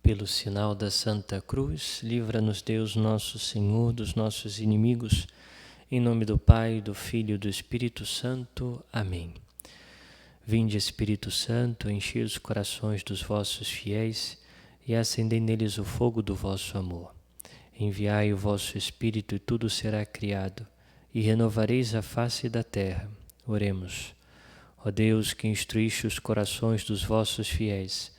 Pelo sinal da Santa Cruz, livra-nos Deus nosso Senhor dos nossos inimigos. Em nome do Pai, do Filho e do Espírito Santo. Amém. Vinde, Espírito Santo, enchei os corações dos vossos fiéis e acendei neles o fogo do vosso amor. Enviai o vosso Espírito e tudo será criado, e renovareis a face da terra. Oremos. Ó Deus, que instruíste os corações dos vossos fiéis,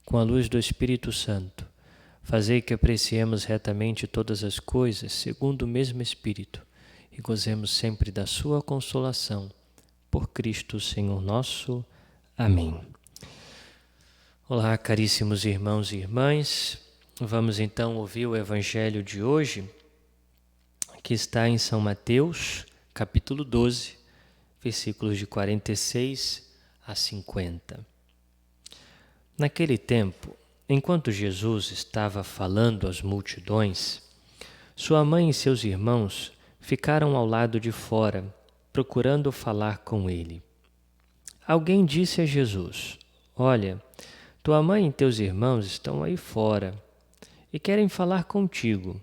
com a luz do Espírito Santo, fazei que apreciemos retamente todas as coisas segundo o mesmo Espírito e gozemos sempre da sua consolação. Por Cristo, Senhor nosso. Amém. Olá, caríssimos irmãos e irmãs. Vamos então ouvir o Evangelho de hoje, que está em São Mateus, capítulo 12, versículos de 46 a 50. Naquele tempo, enquanto Jesus estava falando às multidões, sua mãe e seus irmãos ficaram ao lado de fora, procurando falar com ele. Alguém disse a Jesus: Olha, tua mãe e teus irmãos estão aí fora e querem falar contigo.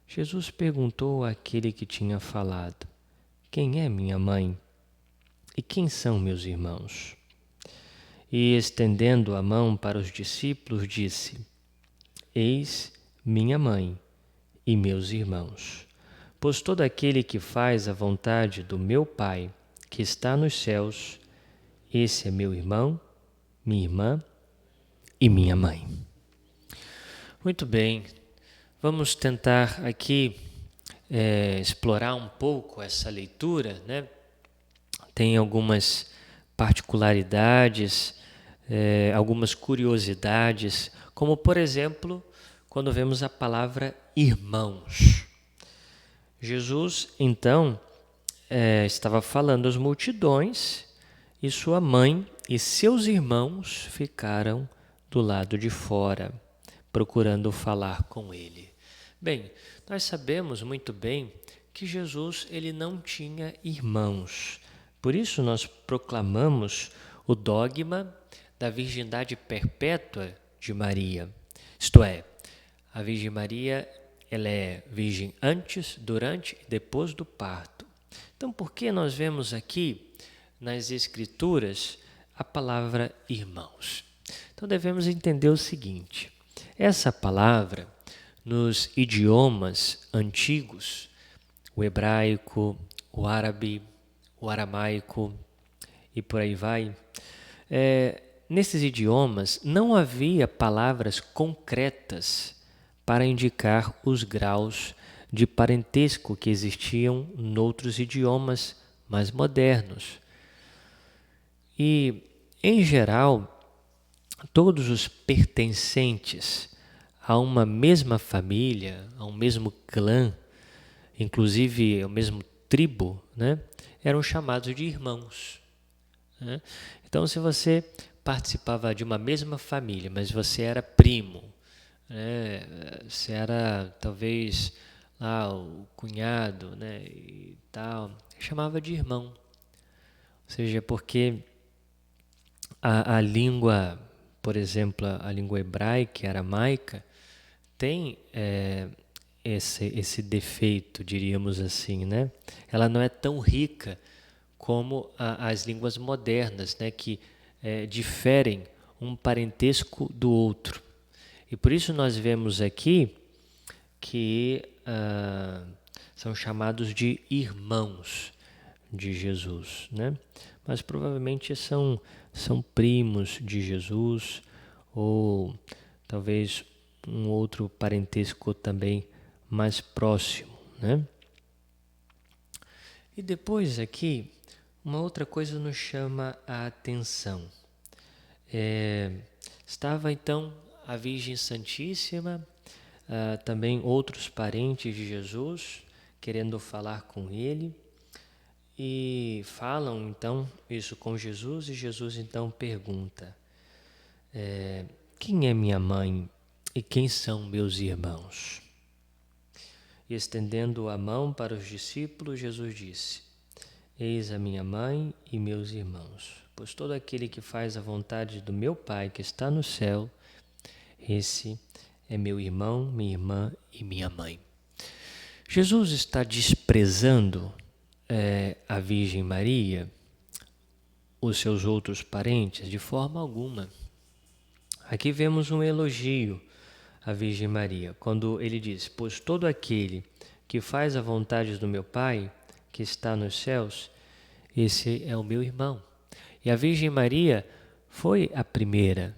Jesus perguntou àquele que tinha falado: Quem é minha mãe? E quem são meus irmãos? E, estendendo a mão para os discípulos, disse: Eis minha mãe e meus irmãos. Pois todo aquele que faz a vontade do meu Pai, que está nos céus, esse é meu irmão, minha irmã e minha mãe. Muito bem, vamos tentar aqui explorar um pouco essa leitura, né? Tem algumas particularidades, algumas curiosidades, como por exemplo, quando vemos a palavra irmãos. Jesus, então, estava falando às multidões e sua mãe e seus irmãos ficaram do lado de fora, procurando falar com ele. Bem, nós sabemos muito bem que Jesus ele não tinha irmãos. Por isso nós proclamamos o dogma da virgindade perpétua de Maria. Isto é, a Virgem Maria ela é virgem antes, durante e depois do parto. Então, por que nós vemos aqui nas Escrituras a palavra irmãos? Então, devemos entender o seguinte: essa palavra, nos idiomas antigos, o hebraico, o árabe, o aramaico e por aí vai, nesses idiomas não havia palavras concretas para indicar os graus de parentesco que existiam noutros idiomas mais modernos. E, em geral, todos os pertencentes a uma mesma família, a um mesmo clã, inclusive ao mesmo tribo, né, eram chamados de irmãos. Né? Então, se você participava de uma mesma família, mas você era primo, né, você era talvez o cunhado, né, e tal, chamava de irmão. Ou seja, porque a língua, por exemplo, a língua hebraica, aramaica, tem esse defeito, diríamos assim, né? Ela não é tão rica como as línguas modernas, né? Que diferem um parentesco do outro. E por isso nós vemos aqui que são chamados de irmãos de Jesus, né? Mas provavelmente são primos de Jesus ou talvez um outro parentesco também mais próximo, né? E depois aqui, uma outra coisa nos chama a atenção. Estava então a Virgem Santíssima, também outros parentes de Jesus, querendo falar com ele, e falam então isso com Jesus, e Jesus então pergunta: quem é minha mãe e quem são meus irmãos? E estendendo a mão para os discípulos, Jesus disse: Eis a minha mãe e meus irmãos, pois todo aquele que faz a vontade do meu Pai que está no céu, esse é meu irmão, minha irmã e minha mãe. Jesus está desprezando a Virgem Maria, os seus outros parentes, de forma alguma. Aqui vemos um elogio à Virgem Maria, quando ele diz: pois todo aquele que faz a vontade do meu Pai, que está nos céus, esse é o meu irmão. E a Virgem Maria foi a primeira,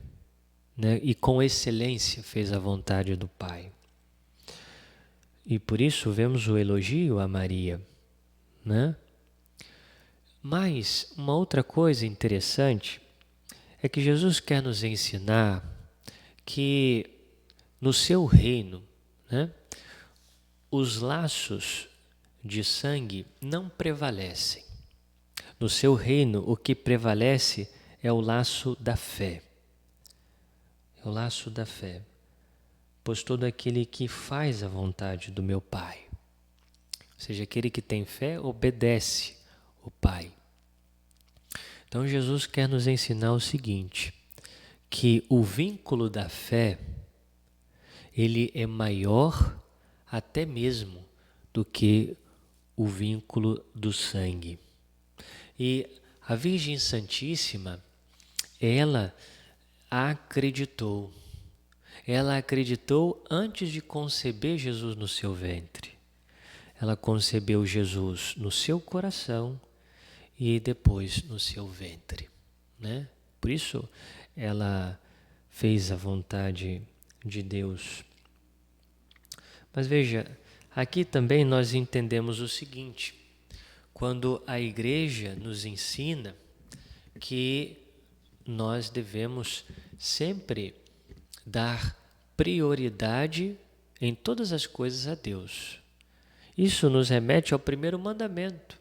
né? E com excelência fez a vontade do Pai. E por isso vemos o elogio a Maria, né? Mas uma outra coisa interessante é que Jesus quer nos ensinar que no seu reino, né, os laços de sangue não prevalecem. No seu reino, o que prevalece é o laço da fé. É o laço da fé. Pois todo aquele que faz a vontade do meu Pai, ou seja, aquele que tem fé, obedece o Pai. Então Jesus quer nos ensinar o seguinte, que o vínculo da fé, ele é maior até mesmo do que o vínculo do sangue. E a Virgem Santíssima, ela acreditou antes de conceber Jesus no seu ventre. Ela concebeu Jesus no seu coração e depois no seu ventre, né? Por isso ela fez a vontade de Deus. Mas veja, aqui também nós entendemos o seguinte, quando a Igreja nos ensina que nós devemos sempre dar prioridade em todas as coisas a Deus. Isso nos remete ao primeiro mandamento,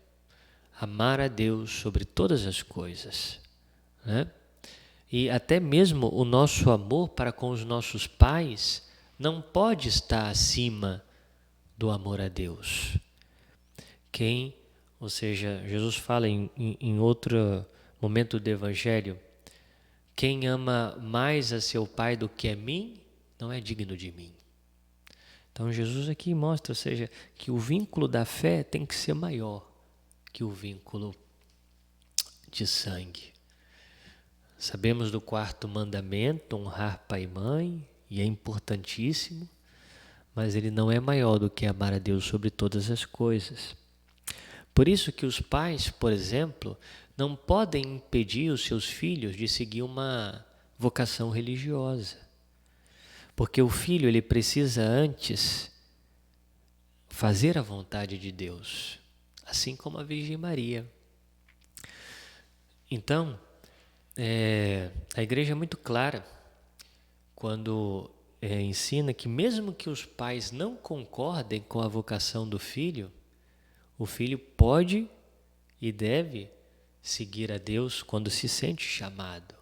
amar a Deus sobre todas as coisas, né? E até mesmo o nosso amor para com os nossos pais não pode estar acima do amor a Deus. Ou seja, Jesus fala em outro momento do Evangelho, quem ama mais a seu pai do que a mim, não é digno de mim. Então Jesus aqui mostra, ou seja, que o vínculo da fé tem que ser maior que o vínculo de sangue. Sabemos do quarto mandamento, honrar pai e mãe, e é importantíssimo, mas ele não é maior do que amar a Deus sobre todas as coisas. Por isso que os pais, por exemplo, não podem impedir os seus filhos de seguir uma vocação religiosa. Porque o filho, ele precisa antes fazer a vontade de Deus, assim como a Virgem Maria. Então, a Igreja é muito clara quando ensina que mesmo que os pais não concordem com a vocação do filho, o filho pode e deve seguir a Deus quando se sente chamado,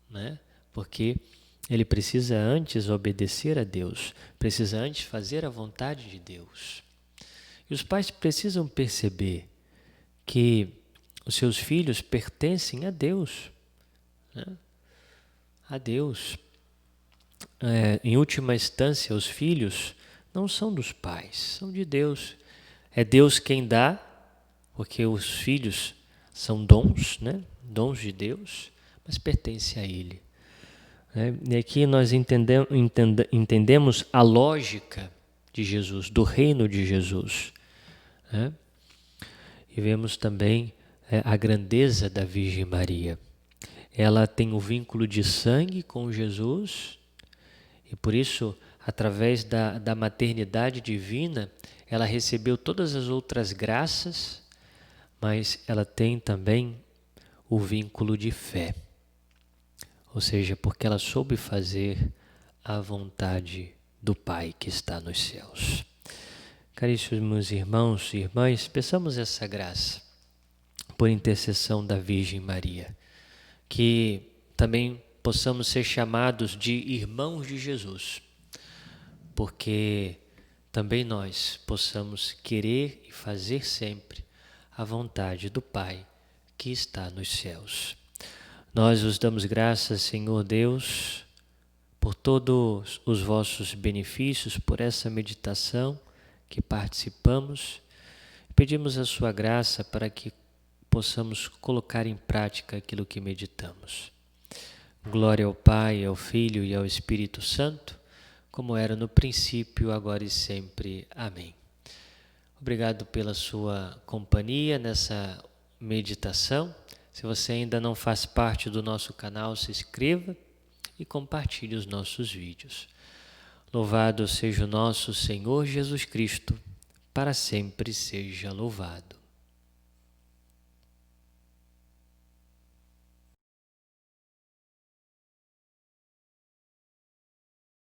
né? Porque ele precisa antes obedecer a Deus, precisa antes fazer a vontade de Deus. E os pais precisam perceber que os seus filhos pertencem a Deus, né? A Deus. Em última instância, os filhos não são dos pais, são de Deus. É Deus quem dá, porque os filhos são dons, né? Dons de Deus, mas pertencem a Ele. E aqui nós entendemos a lógica de Jesus, do reino de Jesus, né? E vemos também a grandeza da Virgem Maria. Ela tem um vínculo de sangue com Jesus e por isso, através da maternidade divina, ela recebeu todas as outras graças, mas ela tem também o vínculo de fé. Ou seja, porque ela soube fazer a vontade do Pai que está nos céus. Caríssimos irmãos e irmãs, peçamos essa graça por intercessão da Virgem Maria, que também possamos ser chamados de irmãos de Jesus, porque também nós possamos querer e fazer sempre a vontade do Pai que está nos céus. Nós os damos graças, Senhor Deus, por todos os vossos benefícios, por essa meditação que participamos. Pedimos a sua graça para que possamos colocar em prática aquilo que meditamos. Glória ao Pai, ao Filho e ao Espírito Santo, como era no princípio, agora e sempre. Amém. Obrigado pela sua companhia nessa meditação. Se você ainda não faz parte do nosso canal, se inscreva e compartilhe os nossos vídeos. Louvado seja o nosso Senhor Jesus Cristo, para sempre seja louvado.